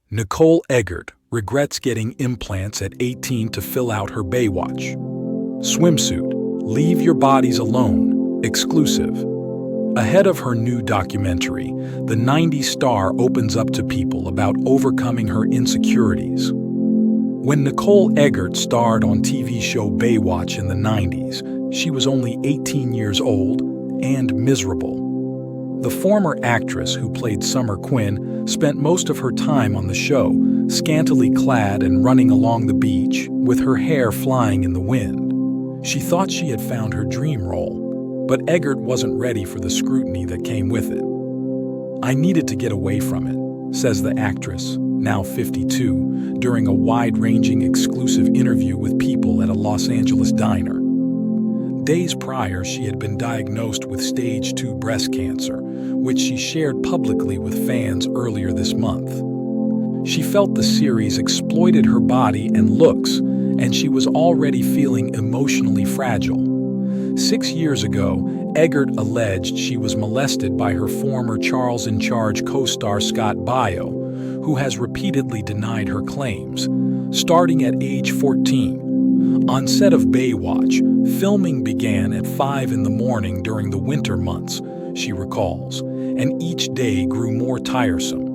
Nicole Eggert regrets getting implants at 18 to fill out her Baywatch. Swimsuit, Leave Your Bodies Alone, exclusive. Ahead of her new documentary, the 90s star opens up to people about overcoming her insecurities. When Nicole Eggert starred on TV show Baywatch in the 90s, she was only 18 years old and miserable. The former actress who played Summer Quinn spent most of her time on the show, scantily clad and running along the beach, with her hair flying in the wind. She thought she had found her dream role, but Eggert wasn't ready for the scrutiny that came with it. "I needed to get away from it," says the actress, now 52, during a wide-ranging exclusive interview with people at a Los Angeles diner. Days prior, she had been diagnosed with stage 2 breast cancer, which she shared publicly with fans earlier this month. She felt the series exploited her body and looks, and she was already feeling emotionally fragile. 6 years ago, Eggert alleged she was molested by her former Charles in Charge co-star Scott Baio, who has repeatedly denied her claims, starting at age 14. On set of Baywatch, filming began at 5 in the morning during the winter months, she recalls, and each day grew more tiresome.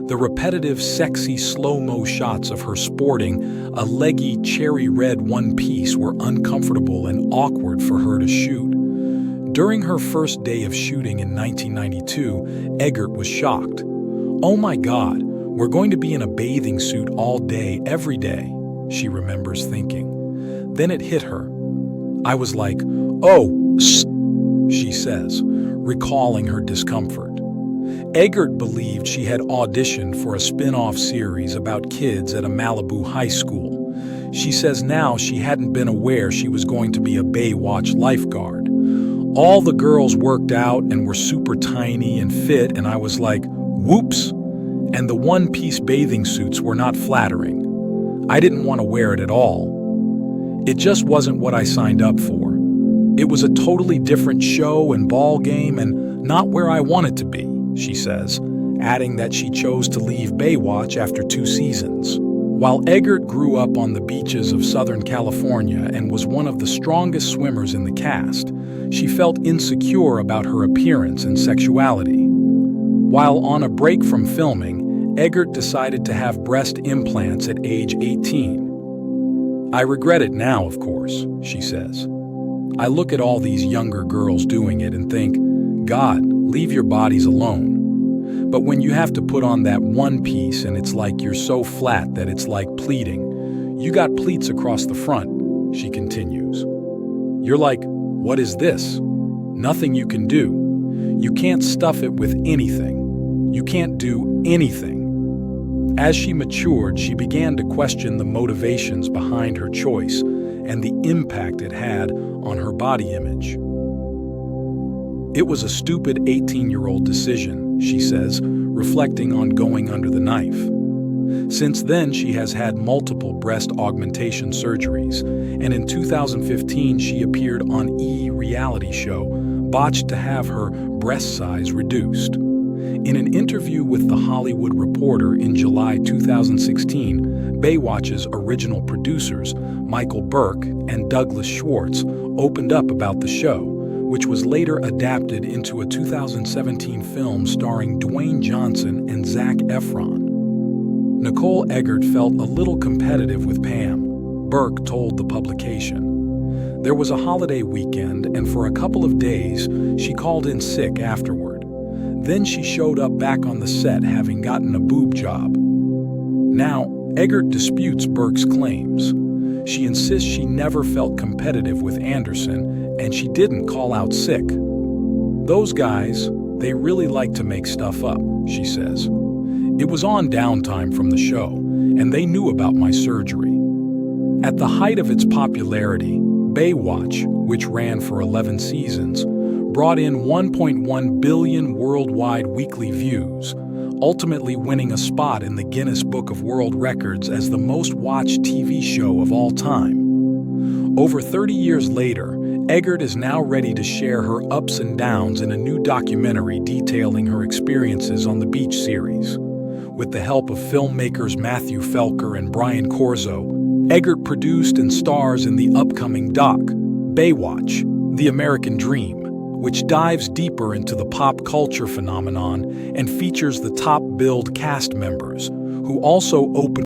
The repetitive, sexy, slow-mo shots of her sporting a leggy cherry red one-piece were uncomfortable and awkward for her to shoot. During her first day of shooting in 1992, Eggert was shocked. "Oh my God, we're going to be in a bathing suit all day, every day," she remembers thinking. Then it hit her. "I was like, oh, she says, recalling her discomfort. Eggert believed she had auditioned for a spin-off series about kids at a Malibu high school. She says now she hadn't been aware she was going to be a Baywatch lifeguard. "All the girls worked out and were super tiny and fit, and I was like, whoops. And the one-piece bathing suits were not flattering. I didn't want to wear it at all. It just wasn't what I signed up for. It was a totally different show and ball game and not where I wanted to be," she says, adding that she chose to leave Baywatch after 2 seasons. While Eggert grew up on the beaches of Southern California and was one of the strongest swimmers in the cast, she felt insecure about her appearance and sexuality. While on a break from filming, Eggert decided to have breast implants at age 18. "I regret it now, of course," she says. "I look at all these younger girls doing it and think, God, leave your bodies alone. But when you have to put on that one piece and it's like you're so flat that it's like pleating, you got pleats across the front," she continues. "You're like, what is this? Nothing you can do. You can't stuff it with anything. You can't do anything." As she matured, she began to question the motivations behind her choice and the impact it had on her body image. "It was a stupid 18-year-old decision," she says, reflecting on going under the knife. Since then, she has had multiple breast augmentation surgeries, and in 2015 she appeared on E! reality show, Botched, to have her breast size reduced. In an interview with The Hollywood Reporter in July 2016, Baywatch's original producers, Michael Burke and Douglas Schwartz, opened up about the show, which was later adapted into a 2017 film starring Dwayne Johnson and Zac Efron. Nicole Eggert felt a little competitive with Pam, Burke told the publication. "There was a holiday weekend, and for a couple of days, she called in sick afterward. Then she showed up back on the set having gotten a boob job." Now, Eggert disputes Burke's claims. She insists she never felt competitive with Anderson, and she didn't call out sick. "Those guys, they really like to make stuff up," she says. "It was on downtime from the show, and they knew about my surgery." At the height of its popularity, Baywatch, which ran for 11 seasons, brought in 1.1 billion worldwide weekly views, ultimately winning a spot in the Guinness Book of World Records as the most watched TV show of all time. Over 30 years later, Eggert is now ready to share her ups and downs in a new documentary detailing her experiences on the beach series. With the help of filmmakers Matthew Felker and Brian Corzo, Eggert produced and stars in the upcoming doc, Baywatch, The American Dream, which dives deeper into the pop culture phenomenon and features the top-billed cast members, who also open